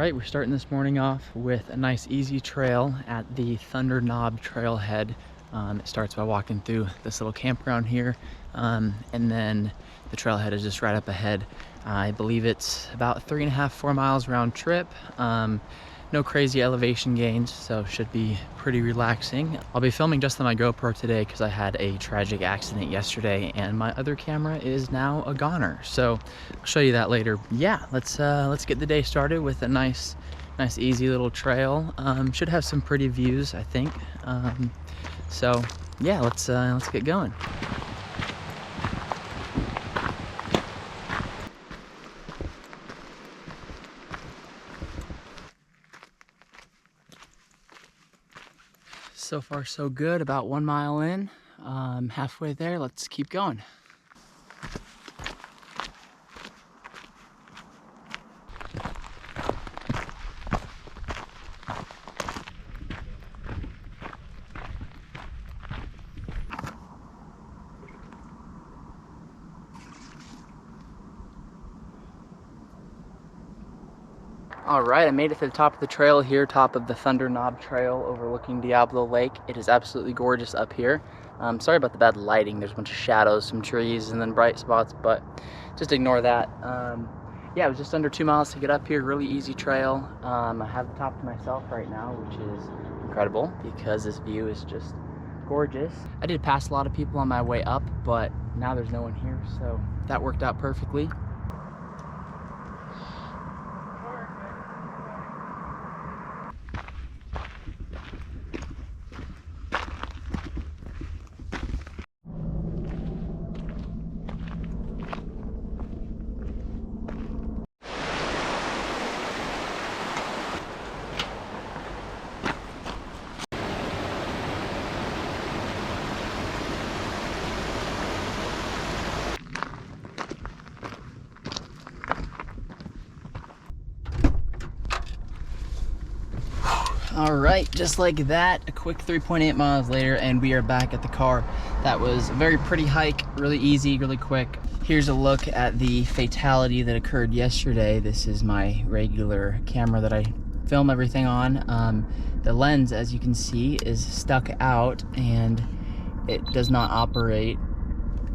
right, we're starting this morning off with a nice easy trail at the Thunder Knob trailhead. It starts by walking through this little campground here, and then the trailhead is just right up ahead. I believe it's about 3.5 to 4 miles round trip. No crazy elevation gains, so should be pretty relaxing. I'll be filming just on my GoPro today because I had a tragic accident yesterday and my other camera is now a goner. So I'll show you that later. Yeah, let's get the day started with a nice easy little trail. Should have some pretty views, I think. So yeah, let's get going. So far so good, about 1 mile in, halfway there, let's keep going. All right, I made it to the top of the trail here, top of the Thunder Knob Trail overlooking Diablo Lake. It is absolutely gorgeous up here. Sorry about the bad lighting. There's a bunch of shadows, some trees, and then bright spots, but just ignore that. Yeah, it was just under 2 miles to get up here. Really easy trail. I have the top to myself right now, which is incredible because this view is just gorgeous. I did pass a lot of people on my way up, but now there's no one here, so that worked out perfectly. All right, just like that, a quick 3.8 miles later, and we are back at the car. That was a very pretty hike, really easy, really quick. Here's a look at the fatality that occurred yesterday. This is my regular camera that I film everything on. The lens, as you can see, is stuck out and it does not operate.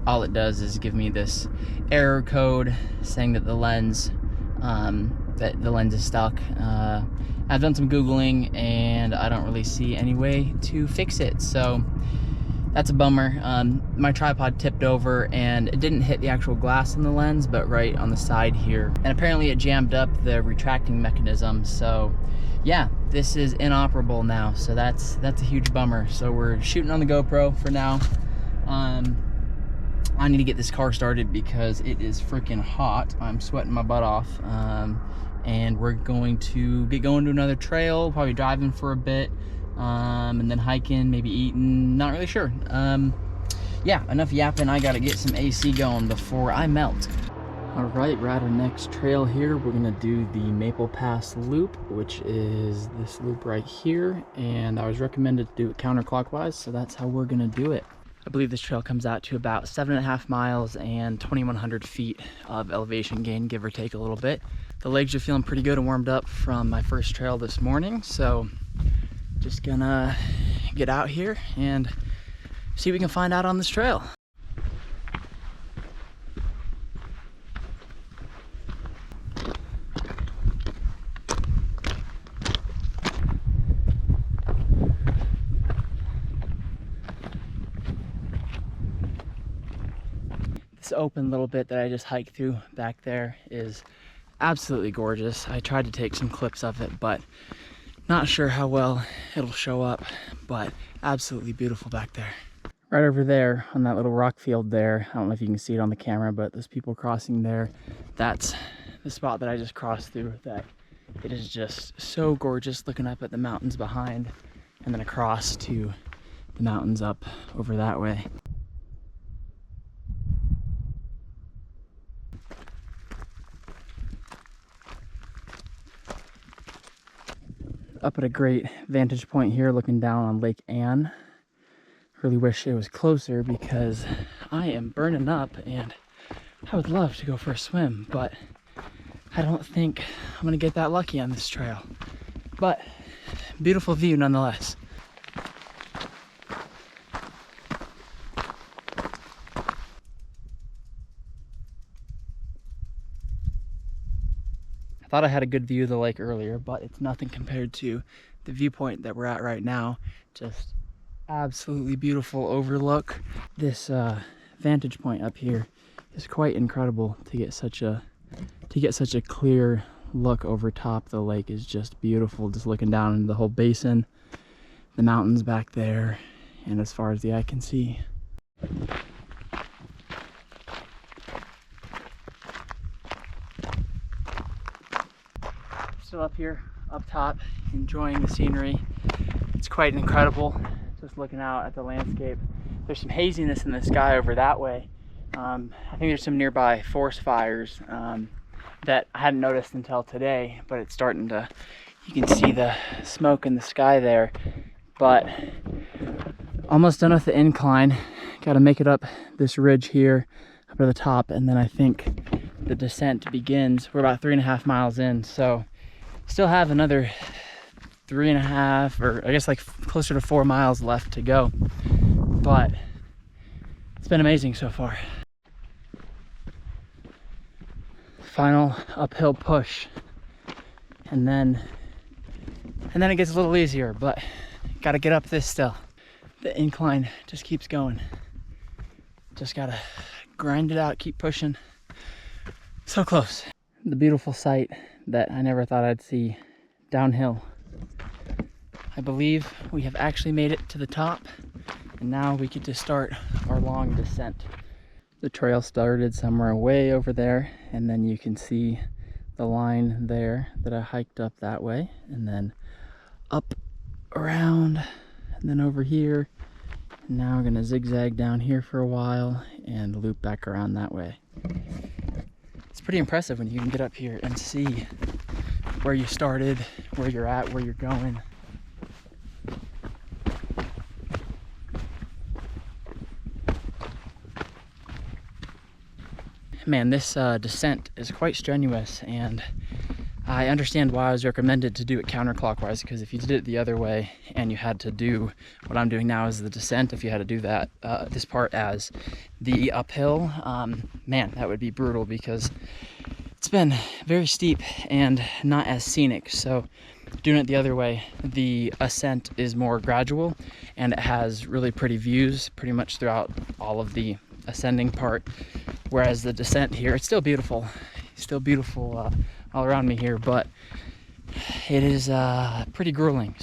All it does is give me this error code saying that the lens is stuck. I've done some Googling and I don't really see any way to fix it, so that's a bummer. My tripod tipped over and it didn't hit the actual glass in the lens, but right on the side here. And apparently it jammed up the retracting mechanism, so yeah, this is inoperable now, so that's a huge bummer. So we're shooting on the GoPro for now. I need to get this car started because it is freaking hot. I'm sweating my butt off. And we're going to get going to another trail, probably driving for a bit, and then hiking, maybe eating, not really sure. Yeah, enough yapping. I gotta get some AC going before I melt. All right, we're at our next trail here. We're gonna do the Maple Pass loop, which is this loop right here, and I was recommended to do it counterclockwise, so that's how we're gonna do it. I believe this trail comes out to about 7.5 miles and 2,100 feet of elevation gain, give or take a little bit. The legs are feeling pretty good and warmed up from my first trail this morning, so just gonna get out here and see what we can find out on this trail. This open little bit that I just hiked through back there is absolutely gorgeous. I tried to take some clips of it, but not sure how well it'll show up, but absolutely beautiful back there. Right over there on that little rock field there, I don't know if you can see it on the camera, but there's people crossing there. That's the spot that I just crossed through. That it is just so gorgeous, looking up at the mountains behind and then across to the mountains up over that way. Up at a great vantage point here, looking down on Lake Anne. Really wish it was closer because I am burning up and I would love to go for a swim, but I I don't think I'm gonna get that lucky on this trail, but beautiful view nonetheless. I thought I had a good view of the lake earlier, but it's nothing compared to the viewpoint that we're at right now. Just absolutely beautiful overlook. This vantage point up here is quite incredible. To get such a clear look over top, the lake is just beautiful. Just looking down into the whole basin, the mountains back there, and as far as the eye can see. Still up here, up top, enjoying the scenery. It's quite incredible, just looking out at the landscape. There's some haziness in the sky over that way. I think there's some nearby forest fires that I hadn't noticed until today, but it's starting to, you can see the smoke in the sky there. But almost done with the incline. Got to make it up this ridge here, up to the top, and then I think the descent begins. We're about 3.5 miles in, so still have another 3.5, or I guess like closer to 4 miles left to go. But it's been amazing so far. Final uphill push, and then it gets a little easier, but gotta get up this still. The incline just keeps going. Just gotta grind it out, keep pushing. So close. The beautiful sight that I never thought I'd see downhill. I believe we have actually made it to the top, and now we get to start our long descent. The trail started somewhere way over there, and then you can see the line there that I hiked up that way, and then up, around, and then over here. And now we're gonna zigzag down here for a while and loop back around that way. It's pretty impressive when you can get up here and see where you started, where you're at, where you're going. Man, this descent is quite strenuous, and I understand why I was recommended to do it counterclockwise, because if you did it the other way and you had to do what I'm doing now as the descent, if you had to do that this part as the uphill, man, that would be brutal, because it's been very steep and not as scenic. So doing it the other way, the ascent is more gradual and it has really pretty views pretty much throughout all of the ascending part, whereas the descent here, it's still beautiful all around me here, but it is pretty grueling.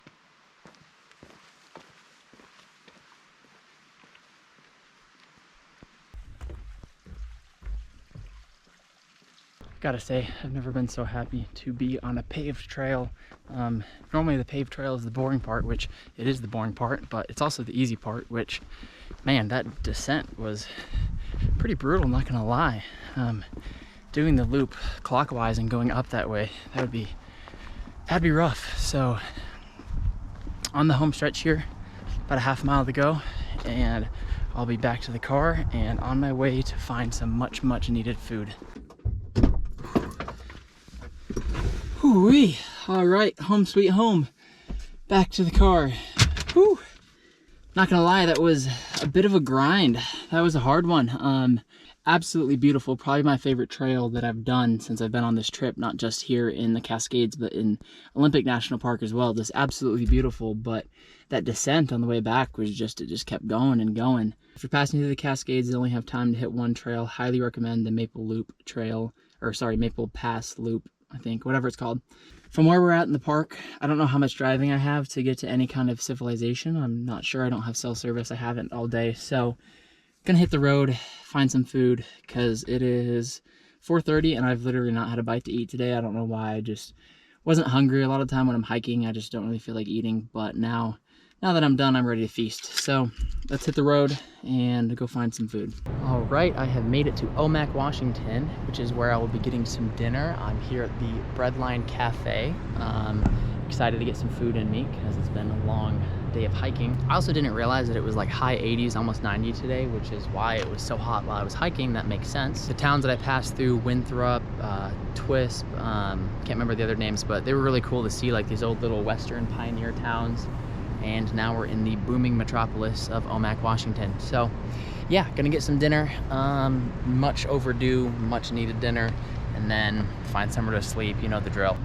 Gotta say, I've never been so happy to be on a paved trail. Normally the paved trail is the boring part, which it is the boring part, but it's also the easy part, which, man, that descent was pretty brutal, not gonna lie. Doing the loop clockwise and going up that way, that'd be rough. So on the home stretch here, about a half mile to go, and I'll be back to the car and on my way to find some much needed food. Whoo-wee. All right, home sweet home. Back to the car. Whew. Not gonna lie, that was a bit of a grind. That was a hard one. Absolutely beautiful. Probably my favorite trail that I've done since I've been on this trip, not just here in the Cascades, but in Olympic National Park as well. Just absolutely beautiful. But that descent on the way back was just, it just kept going and going. If you're passing through the Cascades and only have time to hit one trail, highly recommend the Maple Loop Trail, or sorry, Maple Pass Loop, I think, whatever it's called. From where we're at in the park, I don't know how much driving I have to get to any kind of civilization. I'm not sure. I don't have cell service. I haven't all day. So gonna hit the road, find some food, because it is 4:30 and I've literally not had a bite to eat today. I don't know why. I just wasn't hungry. A lot of the time when I'm hiking, I just don't really feel like eating. But now that I'm done, I'm ready to feast. So let's hit the road and go find some food. All right, I have made it to Omak, Washington, which is where I will be getting some dinner. I'm here at the Breadline Cafe. Excited to get some food in me because it's been a long day of hiking. I also didn't realize that it was like high 80s, almost 90 today, which is why it was so hot while I was hiking. That makes sense. The towns that I passed through, Winthrop, Twisp, can't remember the other names, but they were really cool to see, like these old little Western pioneer towns. And now we're in the booming metropolis of Omak, Washington. So yeah, gonna get some dinner, much overdue, much needed dinner, and then find somewhere to sleep, you know the drill.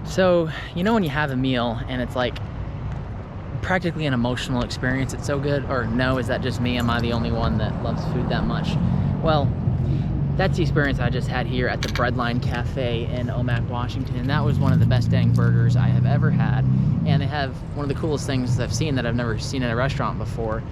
So, you know when you have a meal and it's like practically an emotional experience, it's so good? Or no, is that just me? Am I the only one that loves food that much? Well, that's the experience I just had here at the Breadline Cafe in Omak, Washington. That was one of the best dang burgers I have ever had. And they have one of the coolest things I've seen that I've never seen in a restaurant before.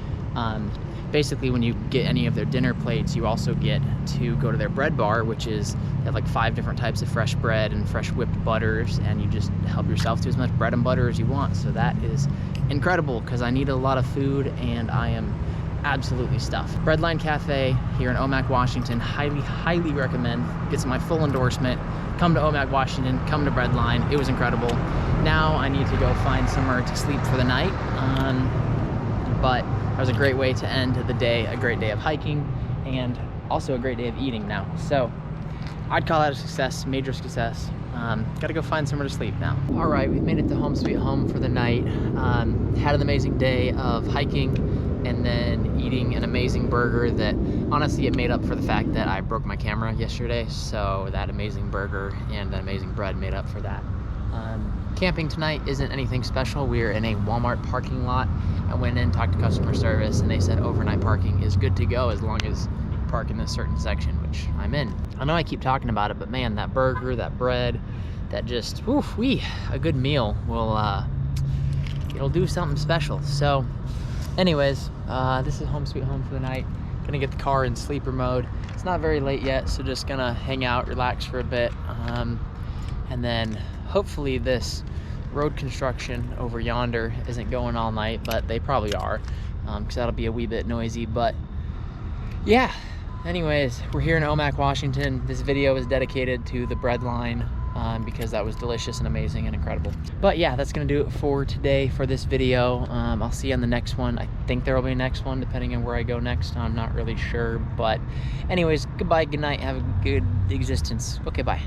Basically, when you get any of their dinner plates, you also get to go to their bread bar, which is, they have like 5 different types of fresh bread and fresh whipped butters, and you just help yourself to as much bread and butter as you want. So that is incredible, because I need a lot of food and I am absolutely stuffed. Breadline Cafe here in Omak, Washington, highly recommend. Gets my full endorsement. Come to Omak, Washington, come to Breadline. It was incredible. Now I need to go find somewhere to sleep for the night, but that was a great way to end the day, a great day of hiking, and also a great day of eating now. So I'd call that a success, major success. Gotta go find somewhere to sleep now. All right, we've made it to home sweet home for the night. Had an amazing day of hiking and then eating an amazing burger that honestly it made up for the fact that I broke my camera yesterday. So that amazing burger and that amazing bread made up for that. Camping tonight isn't anything special. We're in a Walmart parking lot. I went in, talked to customer service, and they said overnight parking is good to go as long as you park in this certain section, which I'm in. I know I keep talking about it, but man, that burger, that bread, that just, a good meal will, it'll do something special. So anyways, this is home sweet home for the night. Gonna get the car in sleeper mode. It's not very late yet, so just gonna hang out, relax for a bit, and then hopefully this road construction over yonder isn't going all night, but they probably are, because that'll be a wee bit noisy. But yeah, anyways, we're here in Omak, Washington. This video is dedicated to the Breadline, because that was delicious and amazing and incredible. But yeah, that's gonna do it for today for this video. I'll see you on the next one. I think there will be a next one depending on where I go next. I'm not really sure, but anyways, goodbye, good night, have a good existence. Okay, bye.